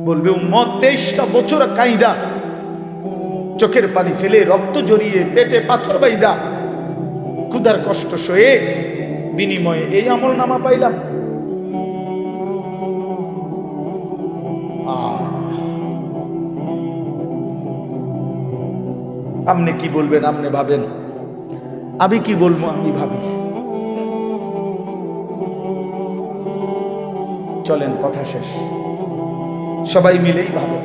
বলবে উম্মত 23টা বছর কাইদা, চোখের পানি ফেলে, রক্ত জড়িয়ে, পেটে পাথর বাইদা, ক্ষুধার কষ্ট সয়ে বিনিময়ে এই আমল নামা পাইলাম। আপনি কি বলবেন? আপনি ভাবেন, আমি কি বলবো? আমি ভাবি। চলেন কথা শেষ, সবাই মিলেই ভাবেন,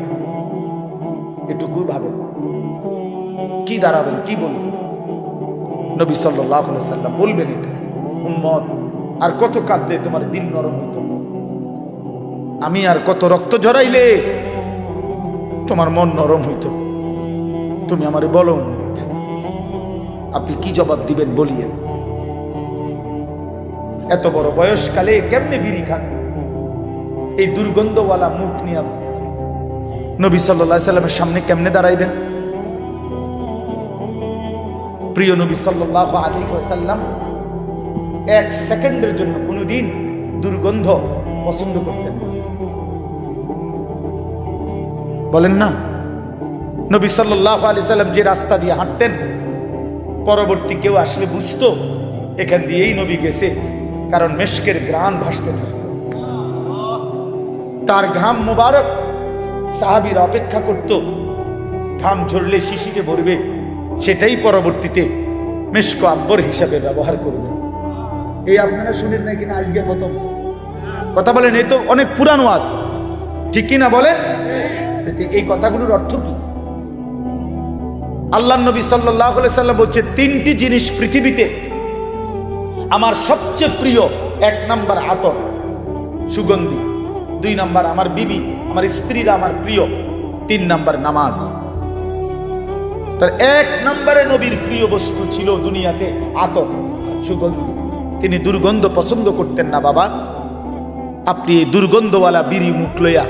এটুকু ভাবেন, কি দাঁড়াবেন, কি বলবেন? নবী সাল্লাল্লাহু আলাইহি সাল্লাম বলবেন এটা, উম্মত আর কত কাঁদলে তোমার দিল নরম হইতো, আমি আর কত রক্ত ঝরাইলে তোমার মন নরম হইতো, তুমি আমারে বলো উম্মত। আপনি কি জবাব দিবেন বলিয়েন। এত বড় বয়সকালে কেমনে বিড়ি খান? এই দুর্গন্ধওয়ালা মুখ নিয়ে নবী সাল্লাল্লাহু আলাইহি সাল্লামের সামনে কেমনে দাঁড়াইবেন? প্রিয় নবী সাল্লাল্লাহু আলাইহি ওয়াসাল্লাম 1 সেকেন্ডের জন্য কোনোদিন দুর্গন্ধ পছন্দ করতেন না, বলেন না? নবী সাল্লাল্লাহু আলাইহি সাল্লাম যে রাস্তা দিয়ে হাঁটতেন, পরবর্তী কেউ আসলে বুঝতো এখান দিয়েই নবী গেছে, কারণ মেশকের ঘ্রাণ ভাসতে থাকত। তার ঘাম মোবারক সাহাবীরা অপেক্ষা করত, ঘাম ঝরলে শিশিতে ভরবে, সেটাই পরবর্তীতে মেশক আব্বর হিসাবে ব্যবহার করবে। এই আপনারা শুনেন নাই কিনা আজকে প্রথম? কথা বলেন, এই তো অনেক পুরানো ওয়াজ, ঠিক কিনা বলেন? এই কথাগুলোর অর্থ কি? আল্লাহ নবী সাল্লাল্লাহু আলাইহি সাল্লাম বলছে, 3টি জিনিস পৃথিবীতে আমার সবচেয়ে প্রিয়। 1 নাম্বার আতর, সুগন্ধি। 2 নাম্বার আমার বিবি, আমার স্ত্রীরা আমার প্রিয়। 3 নাম্বার নামাজ। তার 1 নম্বরে নবীর প্রিয় বস্তু ছিল দুনিয়াতে আতর, সুগন্ধি। তিনি দুর্গন্ধ পছন্দ করতেন না। বাবা, আপনি এই দুর্গন্ধওয়ালা বিড়ি মুখ লইয়া,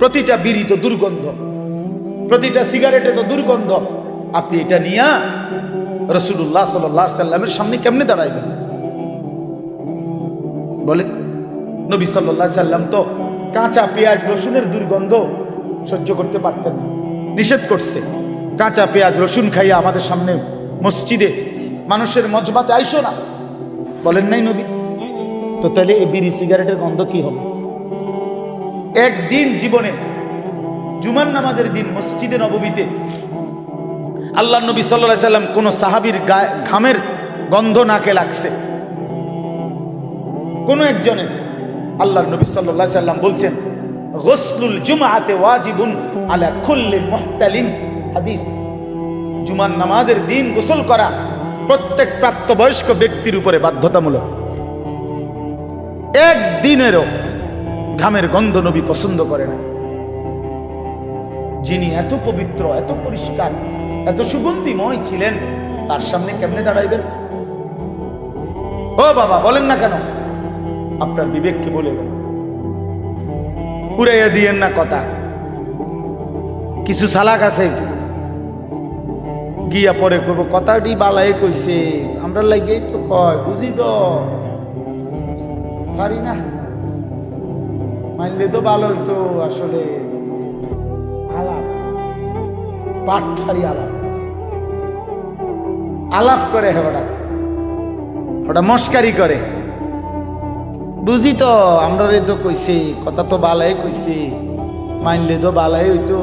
প্রতিটা বিড়ি তো দুর্গন্ধ, প্রতিটা সিগারেটে তো দুর্গন্ধ, আপনি এটা নিয়া রাসূলুল্লাহ সাল্লাল্লাহু আলাইহি সাল্লামের সামনে কেমনে দাঁড়াইবেন বলে? নবী সাল্লাল্লাহু আলাইহি সাল্লাম তো কাঁচা পেঁয়াজ রসুনের দুর্গন্ধ সহ্য করতে পারতেন না, নিষেধ করছে। কাঁচা পেঁয়াজ রসুন খাইয়া আমাদের সামনে মসজিদে মানুষের মজবাতে আইসো না, বলেন নাই নবী? তো তাহলে এই বিড়ি সিগারেটের গন্ধ কি হবে? একদিন জীবনে জুমার নামাজের দিন মসজিদে নববীতে আল্লাহ নবী সাল্লাল্লাহু আলাইহি সাল্লাম কোন সাহাবীর ঘামের গন্ধ নাকে লাগছে, কোন একজনের। আল্লাহ নবী সাল্লাল্লাহু আলাইহি সাল্লাম বলছেন, গোসলুল জুমআতে ওয়াজিবুন আলা কুল্লি মুহতালিন। হাদিস, জুমার নামাজের দিন গোসল করা প্রত্যেক প্রাপ্তবয়স্ক ব্যক্তির উপরে বাধ্যতামূলক। একদিনেরও ঘামের গন্ধ নবী পছন্দ করে না। যিনি এত পবিত্র, এত পরিষ্কার, এত সুগন্ধিময় ছিলেন, তার সামনে কেমনে দাঁড়াইবেন? ও বাবা, বলেন না কেন? আপনার বিবেককে বলে দেন, উড়াইয়া দিয়েন না কথা। কিছু সালাক আছে গিয়া পরে করবো, কথাটি বালাই কইছে, আমরা লাগেই তো কয়, বুঝি তো পারি না, মানলে তো ভালো হইতো। আসলে আলাপ পাঠ ছাড়ি আলাপ আলাপ করে, ওটা মস্কারি করে, বুঝি তো আমরা রে তো কইছে, কথা তো বালাই কইছে, মানলে তো বালাই হইতো,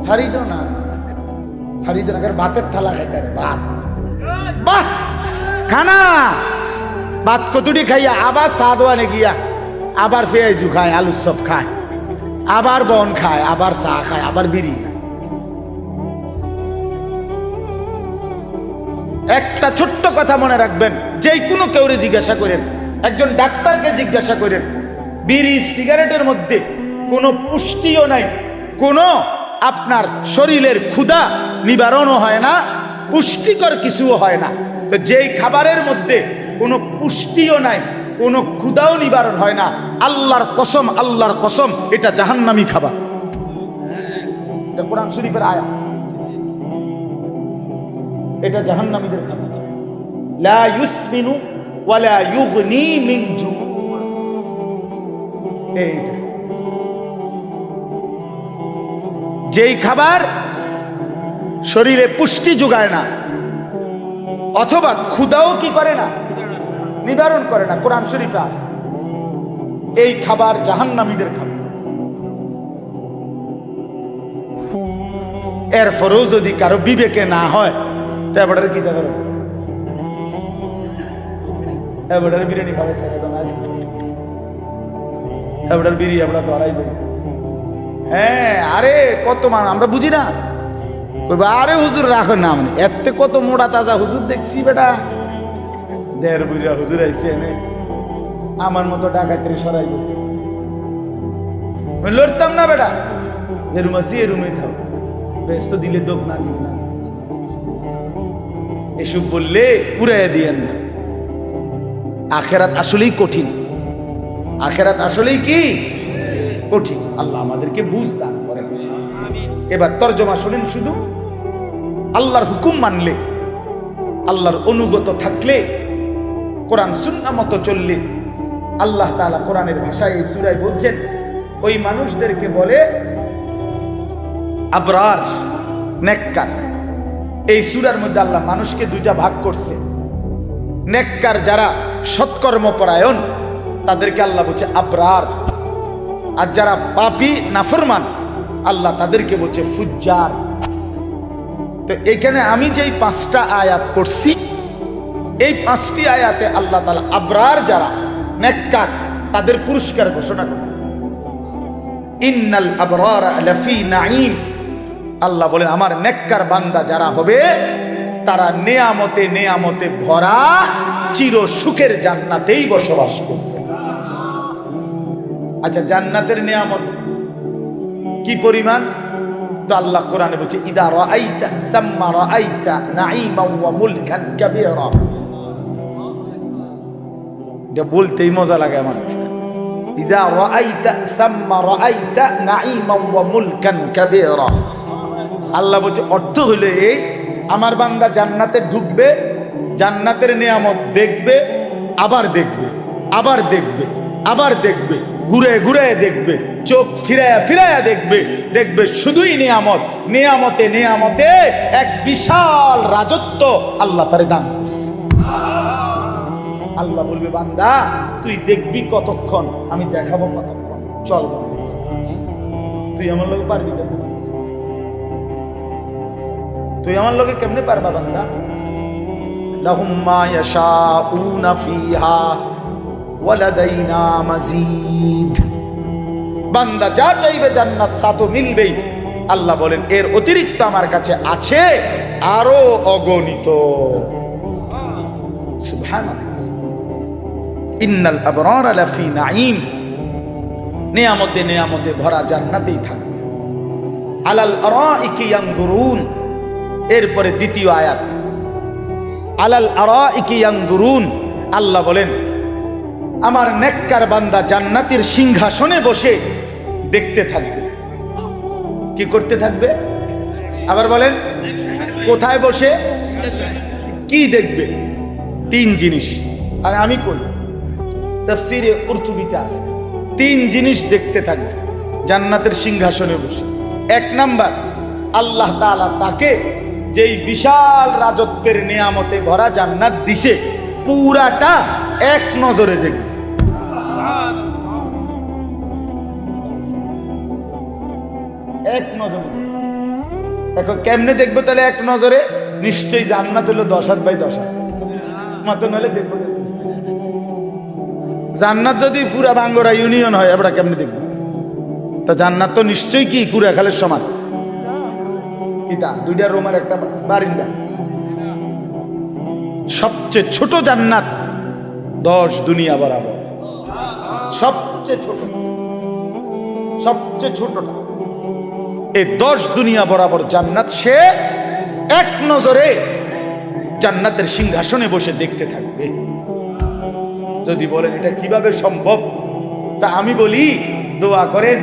হারি তো না, হারি তো না। ভাতের থালা খাইতে ভাত, বাহ খানা ভাত কতুটি খাইয়া আবার চা দোয়ানে গিয়া আবার পেঁয়াজু খায়, আলুর চপ খায়, আবার বন খায়, আবার চা খায়, আবার বিড়ি। একটা ছোট্ট কথা মনে রাখবেন, যে কোনো কেউরে জিজ্ঞাসা করেন, একজন ডাক্তারকে জিজ্ঞাসা করেন, বিড়ি সিগারেটের মধ্যে কোনো পুষ্টিও নাই, কোনো আপনার শরীরের ক্ষুধা নিবারণও হয় না, পুষ্টিকর কিছুও হয় না। তো যেই খাবারের মধ্যে কোনো পুষ্টিও নাই, কোনো ক্ষুধাও নিবারণ হয় না, আল্লাহর কসম, আল্লাহর কসম, এটা জাহান্নামী খাবার। এটা কোরআন শরীফের আয়াত, এটা জাহান্নামীদের খাবার। লা ইউসমিনু ওয়া লা ইউগনি মিন জু। এইটা যেই খাবার শরীরে পুষ্টি যোগায় না অথবা ক্ষুধাও কি করে না, নিবারণ করে না, কোরআন শরীফে আছে এই খাবার জাহান্নামীদের খাবার। এরপরেও যদি কারো বিবেকে না হয় তো এবারে কি দেখা গেল, এবারে বিরিয়ানি খাবে এবার বিরিয়ানি আমরা ধরাইব। হ্যাঁ, আরে কত মান আমরা বুঝি না, আরে হুজুর রাখো না, মানে এত কত মোড়া তাজা হুজুর দেখছি বেটা, দেড় বুড়া হুজুর আইছে এনে আমার মতো ডাকাতের সরাইব, লড়তাম না বেটা, যে রুম আছি এ রুমে থাক, ব্যস্ত দিলে দোক না দিক না, এসব বললে উড়াইয়া দিয়েন না। আখেরাত আসলেই কঠিন, আখেরাত আসলেই কি কঠিন। আল্লাহ আমাদেরকে বুঝ দান করেন। এবার তরজমা শুনেন, শুধু আল্লাহর হুকুম মানলে, আল্লাহর অনুগত থাকলে, কোরআন সুন্নাহ মতো চললে, আল্লাহ তাআলা কোরআনের ভাষায় এই সূরায় বলছেন ওই মানুষদেরকে বলে আবরার, নেককার। এই সূরার মধ্যে আল্লাহ মানুষকে দুইটা ভাগ করছে। নেককার যারা সৎকর্মপরায়ণ তাদেরকে আল্লাহ বলছে আবরার, আর যারা পাপী নাফরমান আল্লাহ তাদেরকে বলছে ফুজ্জার। তো এখানে আমি যেই 5টা আয়াত পড়ছি, এই 5টি আয়াতে আল্লাহ তাআলা আবরার যারা নেককার তাদের পুরস্কার ঘোষণা করছে। ইন্নাল আবরারা লাফি নাঈম, আল্লাহ বলেন আমার নেককার বান্দা যারা হবে তারা নেয়ামতে নেয়ামতে ভরা চির সুখের জান্নাতেই বসবাস করবে। আচ্ছা, জান্নাতের নিয়ামত কি পরিমাণ? তো আল্লাহ কোরআনে বলছে ইদা রাআইতা সাম্মা রাআইতা নাঈমান ওয়া মুলকান কাবীরা। এটা বলতেই মজা লাগে আমার। ইদা রাআইতা সাম্মা রাআইতা নাঈমান ওয়া মুলকান কাবীরা। আল্লাহ বলছে অর্থ হলো এই, আমার বান্দা জান্নাতে ঢুকবে, জান্নাতের নিয়ামত দেখবে, আবার দেখবে, আবার দেখবে, আবার দেখবে, ঘুরে ঘুরে দেখবে, চোখ ফিরায়া ফিরায়া দেখবে, দেখবে শুধুই নিয়ামত, নিয়ামতে নিয়ামতে এক বিশাল রাজত্ব আল্লাহ তারে দান করছে। আল্লাহ বলবে বান্দা তুই দেখবি কতক্ষণ, আমি দেখাবো কতক্ষণ, চল তুই আমার লোক পারবি কেমনে, তুই আমার লোকে কেমনে পারবা বান্দা? লাহুম মা ইয়াশাউনা ফিহা ওয়া লাদাইনা মাজিদ। বান্দা যা চাইবে জান্নাত তা তো মিলবেই। আল্লাহ বলেন এর অতিরিক্ত আমার কাছে আছে আরো অগণিত। সুবহানাল্লাহ। ইন্নাল আবরারা লাফি নাঈম, নিয়ামতে নিয়ামতে ভরা জান্নাতেই থাকবে। আলাল আরাইকি ইয়ানজুরুন, এরপরে দ্বিতীয় আয়াত আলাল আরাইকি ইয়ানজুরুন, আল্লাহ বলেন আমার নেককার বান্দা জান্নাতের সিংহাসনে বসে দেখতে থাকবে। কি করতে থাকবে? আবার বলেন কোথায় বসে কি দেখবে? 3 জিনিস, আর আমি কই তাফসীরে কুরতুবীতে আছে 3 জিনিস দেখতে থাকবে জান্নাতের সিংহাসনে বসে। 1 নাম্বার, আল্লাহ তাআলা তাকে যেই বিশাল রাজত্বের নিয়ামতে ভরা জান্নাত দিছে পুরাটা এক নজরে দেখবে। এক নজরে। এখন কেমনে দেখবো তাহলে এক নজরে? নিশ্চয়ই জান্নাত হলো 10 হাত বাই 10 হাত মতো, নাহলে দেখবো। জান্নাত যদি পুরা বাঙ্গরা ইউনিয়ন হয় আমরা কেমনে দেখবো? তা জান্নাত তো নিশ্চয়ই কি কুড়াখালের সমান। কিতা 2টা রুমের একটা বারিন্দা। সবচেয়ে ছোট জান্নাত 10 দুনিয়া বরাবর, সবচেয়ে ছোট, সবচেয়ে ছোটটা। এই 10 দুনিয়া বরাবর জান্নাত সে এক নজরে জান্নাতের সিংহাসনে বসে দেখতে থাকবে। যদি বলেন এটা কিভাবে সম্ভব, তা আমি বলি দোয়া করেন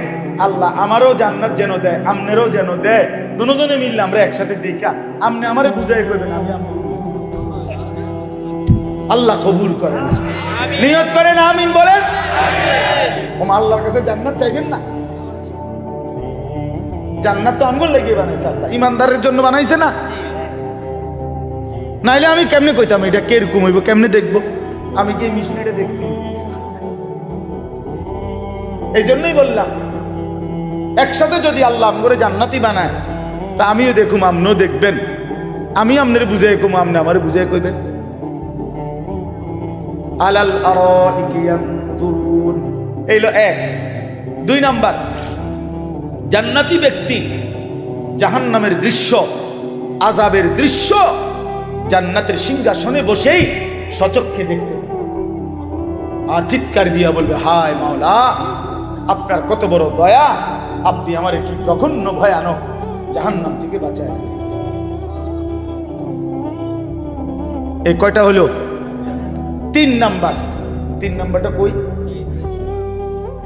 আল্লাহ আমারও জান্নাত যেন দেয়, আমনেরও যেন দেয়, দুজনে মিললে আমরা একসাথে দেখা আমনে আমারে বুঝাই করবেন, আমি আল্লাহ কবুল করেন, নিয়ত করেন, আমিন বলেন। আল্লাহর কাছে জান্নাত চাইবেন না? জান্নাত তো আমগুলো লেগে বানাইছে আল্লাহ, ইমানদারের জন্য বানাইছে না। নাইলে আমি কেমনে কইতাম এটা কিরকম হইব, কেমনে দেখবো? আমি কি মিশনারিটা দেখছি? এই জন্যই বললাম একসাথে যদি আল্লাহ আমগরে জান্নাতি বানায় তা আমিও দেখুম, আপনিও দেখবেন, আমি আপনার বুঝাই কম, আপনি আমার বুঝাই কইবেন। আলাল আরাইকি ইয়ানজুরুন, এইলো এক। 2 নাম্বার, জান্নাতি ব্যক্তি জাহান্নামের দৃশ্য, আযাবের দৃশ্য জান্নাতের সিংহাসনে বসেই সচক্ষে দেখতে আর চিৎকার দিয়া বলবে, হায় মাওলা, আপনার কত বড় দয়া, আপনি আমারে কি জঘন্য ভয়ানক জাহান্নাম থেকে বাঁচায়। এই কয়টা হলো? 3 নাম্বার। 3 নাম্বারটা কই?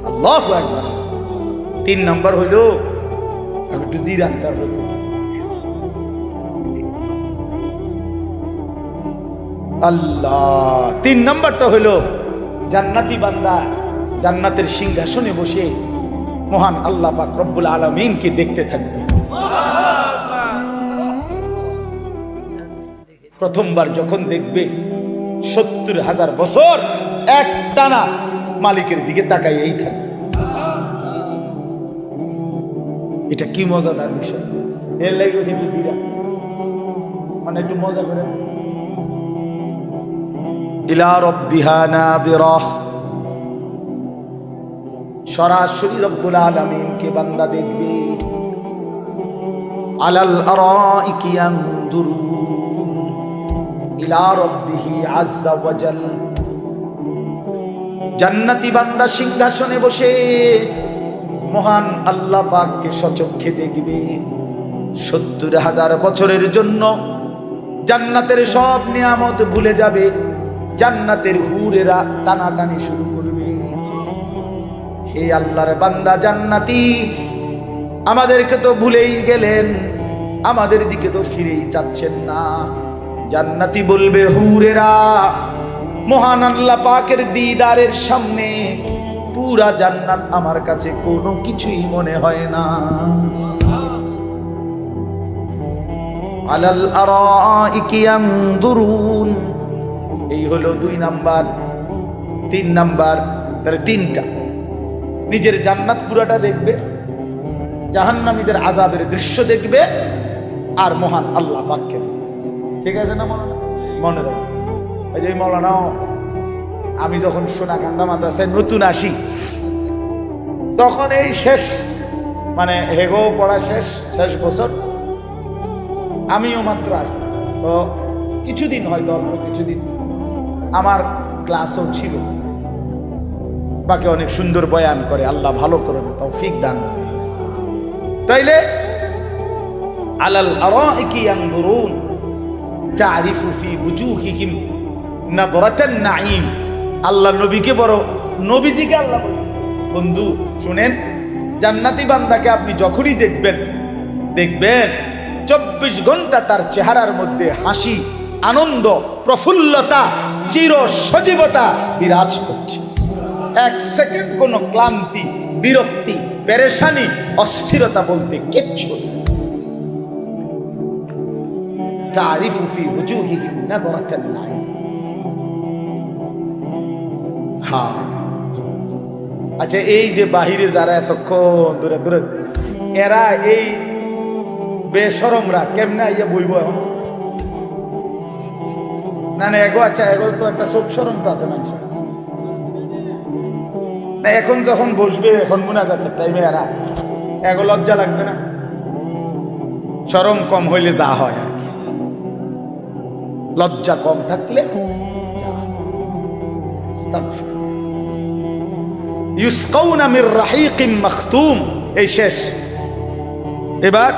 আল্লাহু আকবার। 3 নাম্বার হইলো একটু জিরান, তারপর আল্লাহ। 3 নাম্বারটা হইলো জান্নাতি বান্দা জান্নাতের সিংহাসনে বসে মহান আল্লাহ পাক রব্বুল আলামিনকে দেখতে থাকবে। প্রথমবার যখন দেখবে 70,000 বছর এক টানা মালিকের দিকে তাকাইয়েই থাকবে। এটা কি মজাদার বিষয়! এর লাগে একটু জিরা, মানে একটু মজা করে। ইলা রাব্বিহা নাযিরাহ, সরাসরি রব্বুল আলামিনকে বান্দা দেখবে। আলাল আরাইকি ইয়ানজুরুন ইলা রাব্বিহি আযযা ওয়া জাল, জান্নাতি বান্দা সিংহাসনে বসে মহান আল্লাহ পাককে সচক্ষে দেখবে। 70,000 বছরের জন্য জান্নাতের সব নিয়ামত ভুলে যাবে, জান্নাতের হুরেরা টানাটানি শুরু করবে। হে আল্লাহর বান্দা জান্নাতি, আমাদেরকে তো ভুলেই গেলেন, আমাদের দিকে তো ফিরেই চাচ্ছেন না। জান্নাতি বলবে, হুরেরা, মহান আল্লাহ পাকের দিদারের সামনে পুরা জান্নাত আমার কাছে কোনো কিছুই মনে হয় না। আলাল আরাইকি ইয়ানজুরুন, এই হলো 2 নাম্বার। 3 নাম্বার, তাহলে 3টা। নিজের জান্নাত পুরাটা দেখবে, জাহান্নামীদের আযাবের দৃশ্য দেখবে, আর মহান আল্লাহ পাককে দেখবে। ঠিক আছে না? মনে রাখবে। এই যে মৌলানা, আমি যখন সোনাকান্দা মাদ্রাসায় নতুন আসি তখন এই শেষ, মানে হেগো পড়া শেষ বছর, আমিও মাত্র আসছি। তো কিছুদিন, হয়তো অল্প কিছুদিন আমার ক্লাসও ছিল। বাকি অনেক সুন্দর বয়ান করে, আল্লাহ ভালো করে তৌফিক দান করে। তাইলে আলাল আরাইকি ইয়ানজুরুন তারিফু ফি ওয়ুজুহিহিম নাযরাতান নাঈম। আল্লাহ নবীকে বড়, নবীজিকে আল্লাহ, বন্ধু শুনেন, জান্নাতি বান্দাকে আপনি যখনই দেখবেন 24 ঘন্টা তার চেহারার মধ্যে হাসি, আনন্দ, প্রফুল্লতা, চির সজীবতা বিরাজ করছে। 1 সেকেন্ড কোনো ক্লান্তি, বিরক্তি, পেরেশানি, অস্থিরতা বলতে কিচ্ছু নেই। তারিফু ফি ওয়ুজুহিহিম নাযরাতান নাঈম। হ্যাঁ, আচ্ছা, এই যে বাহিরে যারা এতক্ষণ দূরে দূরে, এরা এই বেশরমরা কেমনে আইয়া বইব এখন? না না, এগো, আচ্ছা, এগো তো একটা চোখ শরম তো আছে মানুষের না। এখন যখন বসবে, এখন মুনাজাতের টাইমে এগো লজ্জা লাগবে না? শরম কম হইলে যা হয় আর কি, লজ্জা কম থাকলে যা। ইউসকাউনা মির রাহিকিন মাখতুম, এই শেষ। এবার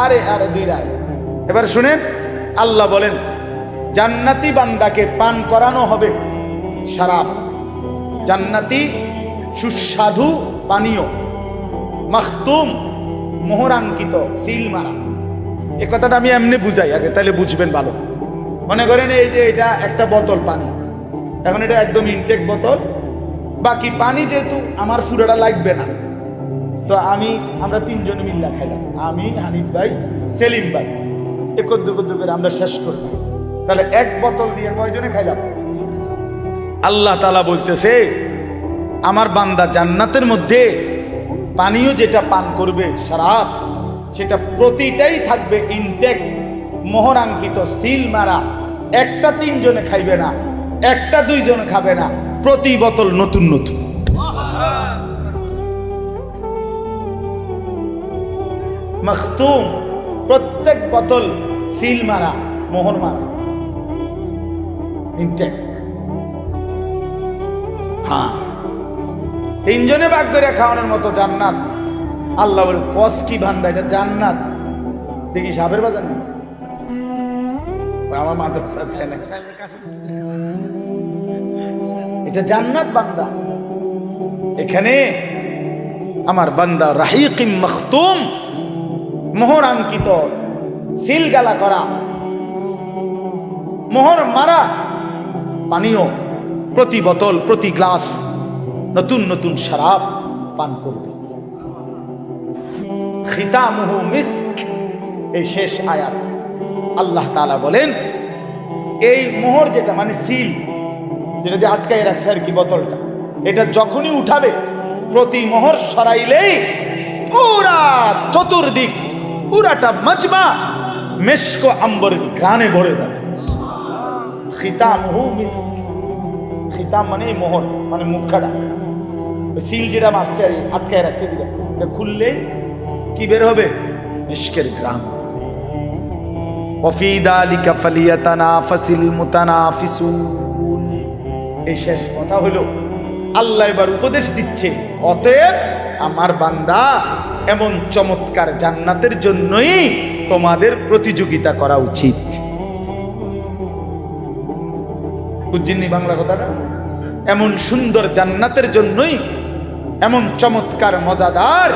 আরে 2 রায়। এবার শুনেন, আল্লাহ বলেন জান্নাতি বান্দাকে পান করানো হবে শরাব, জান্নাতি সুস্বাদু পানীয়, মাখতুম মোহরাঙ্কিত, সিল মারা। এই কথাটা আমি এমনি বুঝাই আগে, তাহলে বুঝবেন ভালো। মনে করেন এই যে এটা একটা বোতল পানি, এখন এটা একদম ইনটেক বোতল, বাকি পানি যেহেতু আমার পুরোটা লাগবে না, তো আমরা তিনজনে মিল্লা খাইলাম, আমি, হানিফ ভাই, সেলিম ভাই, একদ্দু করে আমরা শেষ করলাম। তাহলে এক বোতল দিয়ে কয়জনে খাইলাম? আল্লাহ তাআলা বলতেছে আমার বান্দা জান্নাতের মধ্যে পানীয় যেটা পান করবে শরাব, সেটা প্রতিটাই থাকবে ইনটেক, মোহরাঙ্কিত, সিল মারা। একটা তিনজনে খাইবে না, একটা দুইজনে খাবে না, প্রতি বোতল নতুন নতুন। মখতুম, প্রত্যেক বোতল সিল মারা, মোহর মারা, ইনটেক। হ্যাঁ, তিনজনে ভাগ করে খাওয়ানোর মতো জান্নাত। আল্লাহ বলে কস কি বান্দা, এটা জান্নাত। দেখি সাপের বাজার না, আমার মাদ্রাসা আছে না, এটা জান্নাত বান্দা। এখানে আমার বান্দা রাহিকিম মখতুম, মোহর আঙ্কিত, সিল গালা করা, মোহর মারা পানীয়, প্রতি বোতল প্রতি গ্লাস নতুন নতুন শরাব পান করবে। খিতামুহু মিস্ক, এই শেষ আয়াত আল্লাহ তাআলা বলেন এই মোহর যেটা মানে সিল, যেটা দিয়ে আটকায় রাখছে আর কি বোতলটা, এটা যখনই উঠাবে, প্রতি মোহর সরাইলেই পুরা চতুর্দিক, পুরাটা মজমা মেশক আম্বরের ঘ্রাণে ভরে যাবে। খিতামুহু মিস্ক, খিতাম মানে এই মোহর, মানে মুখখাটা, সিল যেটা মারছে আর আটকায় রাখছে, যেটা খুললেই কি বের হবে? মিশকের ঘ্রাণ। ওয়াফি যালিকা ফালিয়াতানাফাসিল মুতানাফিসুন। এই শেষ কথা হলো আল্লাহ এবার উপদেশ দিচ্ছে, অতএব আমার বান্দা এমন চমৎকার জান্নাতের জন্যই তোমাদের প্রতিযোগিতা করা উচিত। বুঝছেননি বাংলা কথাটা? এমন সুন্দর জান্নাতের জন্যই, এমন চমৎকার মজাদার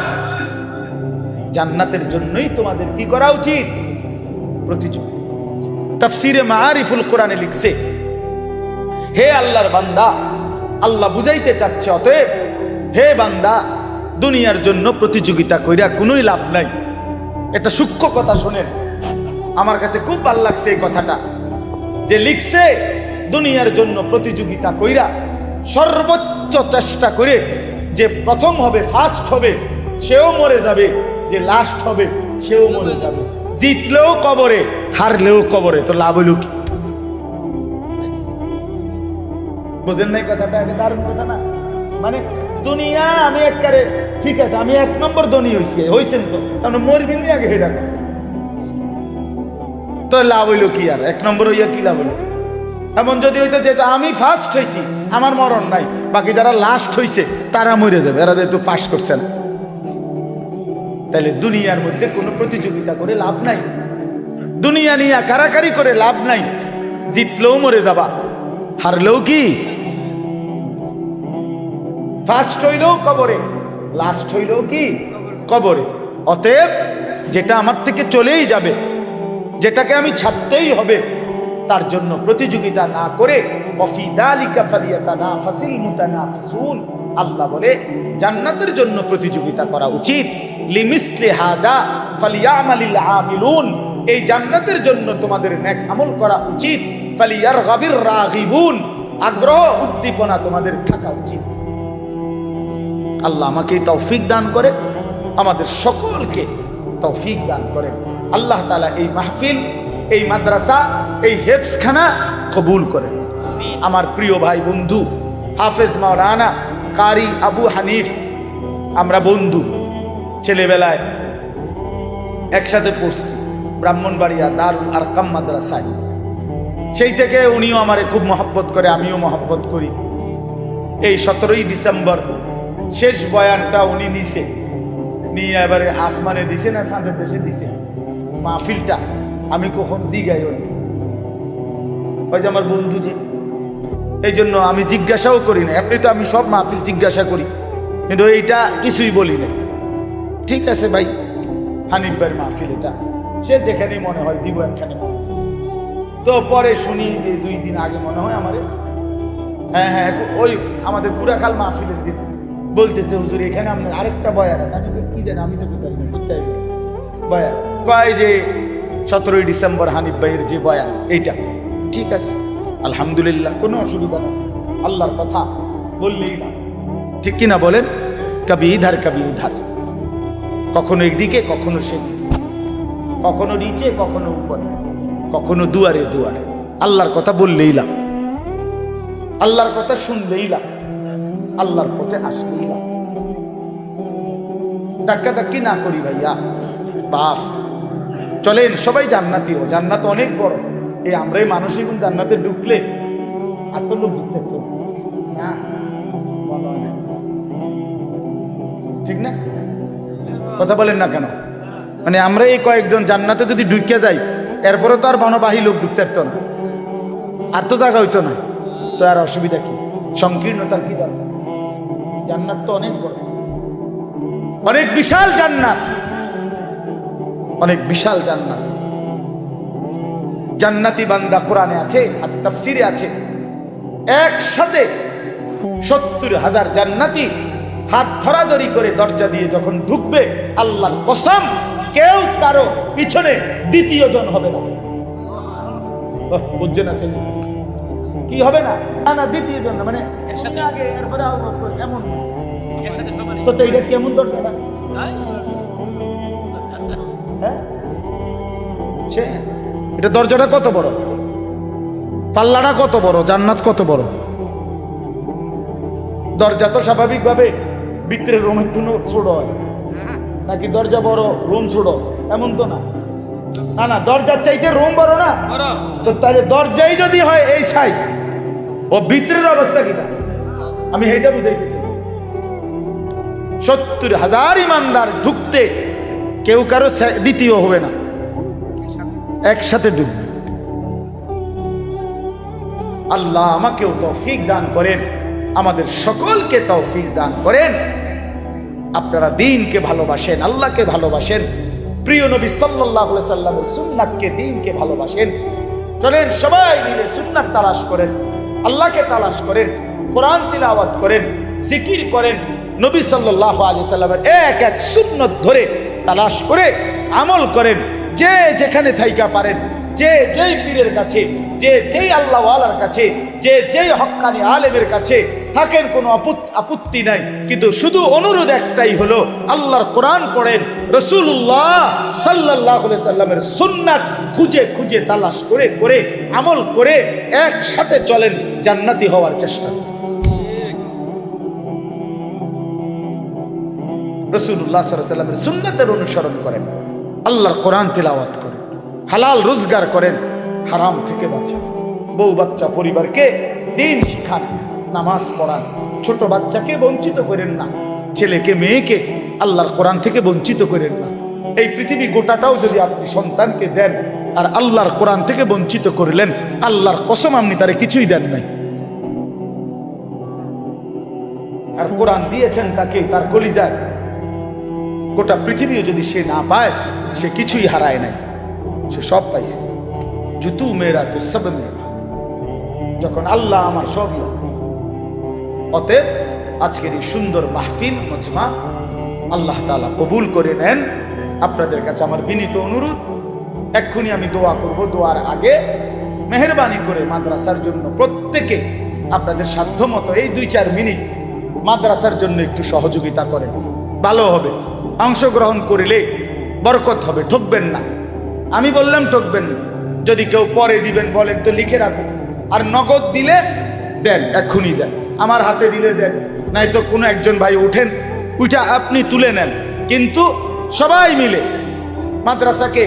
জান্নাতের জন্যই তোমাদের কি করা উচিত? প্রতিযোগিতা। তাফসিরে মাআরিফুল কোরআনে লিখছে, হে আল্লাহর বান্দা, আল্লাহ বুঝাইতে চাচ্ছে অতএব হে বান্দা, দুনিয়ার জন্য প্রতিযোগিতা কইরা কোনোই লাভ নাই। এটা সূক্ষ্ম কথা শোনেন, আমার কাছে খুব ভালো লাগছে এই কথাটা, যে লিখছে দুনিয়ার জন্য প্রতিযোগিতা কইরা সর্বোচ্চ চেষ্টা করে যে প্রথম হবে, ফার্স্ট হবে, সেও মরে যাবে, যে লাস্ট হবে সেও মরে যাবে। জিতলেও কবরে, হারলেও কবরে, তো লাভ হইল কি? বুঝেন নাই কথাটা? এটা দারুণ কথা না? মানে দুনিয়া আমি একবারে ঠিক আছে, আমি এক নম্বর ধনী হইছেন তো, তাহলে মরবেন নি আগে, এটা তো লাভ হইল কি? আর এক নম্বর হইয়া কি লাভ হইল? এমন যদি হইতো যে আমি ফার্স্ট হয়েছি, আমার মরণ নাই, বাকি যারা লাস্ট হয়েছে তারা মরে যাবে, এরা যেহেতু পাস করছে না। তাহলে দুনিয়ার মধ্যে কোনো প্রতিযোগিতা করে লাভ নাই, দুনিয়া নিয়ে কারাকারি করে লাভ নাই। জিতলেও মরে যাবা, হারলেও কি? ফার্স্ট হইলেও কবরে, লাস্ট হইলেও কি? কবরে। অতএব যেটা আমার থেকে চলেই যাবে, যেটাকে আমি ছাড়তেই হবে, তার জন্য প্রতিযোগিতা না করে ওয়াফি যালিকা ফালিয়াতানাফাসিল মুতানাফিসুন, আল্লাহ বলে জান্নাতের জন্য প্রতিযোগিতা করা উচিত। লিমিসলি হাদা ফালিয়ামালিল আমিলুন, এই জান্নাতের জন্য তোমাদের নেক আমল করা উচিত। ফালিয়ারগাবির রাগিবুন, আগ্রহ উদ্দীপনা তোমাদের থাকা উচিত। আল্লাহ আমাকে তৌফিক দান করে, আমাদের সকলকে তৌফিক দান করেন। আল্লাহ তাআলা এই মাহফিল, এই মাদ্রাসা, এই হেফজখানা কবুল করেন। আমার প্রিয় ভাই বন্ধু হাফেজ মাওলানা কারি আবু হানিফ, আমরা বন্ধু, ছেলেবেলায় একসাথে পড়ছি ব্রাহ্মণবাড়িয়া দারুল আরকাম মাদ্রাসায়। সেই থেকে উনিও আমারে খুব মহব্বত করে, আমিও মহব্বত করি। এই 17ই ডিসেম্বর শেষ বয়ানটা উনি নিছে, নিয়ে এবারে আসমানে দিছে না চাঁদের দেশে দিছে মাহফিলটা। আমি কখন জিগাই ওই যে আমার বন্ধু, যে এই জন্য আমি জিজ্ঞাসাও করি না। এমনি তো আমি সব মাহফিল জিজ্ঞাসা করি, কিন্তু এইটা কিছুই বলি না। ঠিক আছে ভাই, হানিফ ভাইয়ের মাহফিল এটা, সে যেখানে মনে হয় দিব, একখানে মনে আছে। তো পরে শুনি যে 2 দিন আগে মনে হয় আমারে, হ্যাঁ ওই আমাদের পুরাখাল মাহফিলের দিন বলতেছে হুজুর এখানে আপনার আরেকটা বয়ান আছে। আমি কি জানি, আমি তো বয়ান কয় যে 17ই ডিসেম্বর হানিফ ভাইয়ের যে বয়ান এইটা ঠিক আছে, আলহামদুলিল্লাহ, কোনো অসুবিধা নেই, আল্লাহর কথা বললেই না, ঠিক কিনা বলেন? কবি ইধার কবি উধার, কখনো একদিকে কখনো সেদিকে, কখনো নিচে কখনো উপরে, কখনো দুয়ারে দুয়ারে। আল্লাহর কথা বললেই লাভ, আল্লাহর কথা শুনলেই লাভ, আল্লাহর পথে আসলেই লাভ। ধাক্কা ধাক্কি না করি ভাইয়া বাপ, চলেন সবাই জান্নাতি হো, জান্নাত অনেক বড়। এই আমরাই মানুষই গুণ জান্নাতে ঢুকলে আর তো লোক ঢুকতে তো না, ঠিক না? কথা বলেন না কেন? মানে আমরা এই কয়েকজন জান্নাতে যদি ঢুকে যাই, এরপরে তো আর বনবাহী লোক ঢুকতে পারতো না, আর তো জায়গা হইতো না, তো আর অসুবিধা কি, সংকীর্ণতার কি দরকার? জান্নাত তো অনেক বড়, অনেক বিশাল জান্নাত, অনেক বিশাল জান্নাত। জান্নাতি বান্দা কোরআনে আছে আর তাফসিরে আছে, একসাথে 70,000 জান্নাতি হাত ধরাধরি করে দরজা দিয়ে যখন ঢুকবে, আল্লাহর কসম কেউ কারো পিছনে দ্বিতীয় জন হবে না। বুঝছেন আছে কি হবে না? না দ্বিতীয় জন না, মানে একসাথে আগে এরপরে এমন তো এটা কেমন দরজা? হ্যাঁ, এটা দরজাটা কত বড়, পাল্লাটা কত বড়, জান্নাত কত বড়। দরজা তো স্বাভাবিকভাবে ভিতরে রুমের জন্য ছোট হয় নাকি দরজা বড় রুম ছোট, এমন তো না। না না, দরজার চাইতে রুম বড় না, তো তাহলে দরজাই যদি হয় এই সাইজ, ও ভিতরের অবস্থা কিনা আমি এইটা বুঝাইতে চাই। 70,000 ইমানদার ঢুকতে কেউ কারো দ্বিতীয় হবে না, একসাথে ঢুকবে। আল্লাহ আমাকেও তৌফিক দান করেন, আমাদের সকলকে তৌফিক দান করেন। আপনারা দ্বীনকে ভালোবাসেন, আল্লাহকে ভালোবাসেন, প্রিয় নবী সাল্লাল্লাহু আলাইহি সাল্লামের সুন্নাতকে, দ্বীনকে ভালোবাসেন। চলেন সবাই মিলে সুন্নাত তালাশ করেন, আল্লাহকে তালাশ করেন, কোরআন তিলাওয়াত করেন, জিকির করেন, নবী সাল্লাল্লাহু আলাইহি সাল্লামের এক এক সুন্নাত ধরে তালাশ করে আমল করেন। যে যেখানে থাইকা পারেন, যে যেই পীরের কাছে, যে যেই আল্লাহওয়ালার কাছে, যে যেই হক্কানি আলেমের কাছে থাকেন, কোনো আপত্তি নাই, কিন্তু শুধু অনুরোধ একটাই হলো, আল্লাহর কোরআন পড়েন, রাসূলুল্লাহ সাল্লাল্লাহু আলাইহি সাল্লামের সুন্নাত খুঁজে খুঁজে তালাশ করে করে আমল করে একসাথে চলেন, জান্নাতি হওয়ার চেষ্টা। রাসূলুল্লাহ সাল্লাল্লাহু আলাইহি সাল্লামের সুন্নাতের অনুসরণ করেন, আল্লাহর কোরআন তিলাওয়াত করেন, হালাল রোজগার করেন, হারাম থেকে বাঁচেন, বউ বাচ্চা পরিবারকে দ্বীন শিখান, নামাজ পড়ান, ছোট বাচ্চাকে বঞ্চিত করেন না, ছেলেকে মেয়েকে আল্লাহর কোরআন থেকে বঞ্চিত করেন না। এই পৃথিবী গোটাটাও যদি আপনি সন্তানকে দেন আর আল্লাহর কোরআন থেকে বঞ্চিত করলেন, আল্লাহর কসম আপনি তারে কিছুই দেন নাই। আর কোরআন দিয়েছেন তাকে, তার কলিজায়, গোটা পৃথিবীও যদি সে না পায়, সে কিছুই হারায় নাই, সে সব পাইছে। জুতু মেরা তো সব মেরা, যখন আল্লাহ আমার সবই। অতএব আজকের এই সুন্দর মাহফিল মজমা আল্লাহ তাআলা কবুল করে নেন। আপনাদের কাছে আমার বিনীত অনুরোধ, এক্ষুনি আমি দোয়া করব, দোয়ার আগে মেহেরবানি করে মাদ্রাসার জন্য প্রত্যেকে আপনাদের সাধ্যমতো এই 2-4 মিনিট মাদ্রাসার জন্য একটু সহযোগিতা করেন, ভালো হবে। অংশগ্রহণ করিলে বরকত হবে, ঠকবেন না। আমি বললাম ঠকবেন না। যদি কেউ পরে দিবেন বলেন তো লিখে রাখুন, আর নগদ দিলে দেন, এক্ষুনি দেন, আমার হাতে দিলে দেন, নাই তো কোনো একজন ভাই উঠেন, উঠা আপনি তুলে নেন। কিন্তু সবাই মিলে মাদ্রাসাকে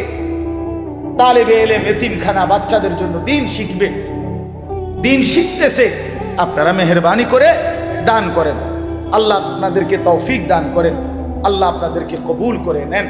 তালেবে এলেম, এতিমখানা, বাচ্চাদের জন্য দিন শিখবে, দিন শিখতেছে, আপনারা মেহেরবানি করে দান করেন। আল্লাহ আপনাদেরকে তৌফিক দান করেন, আল্লাহ আপনাদেরকে কবুল করে নেন।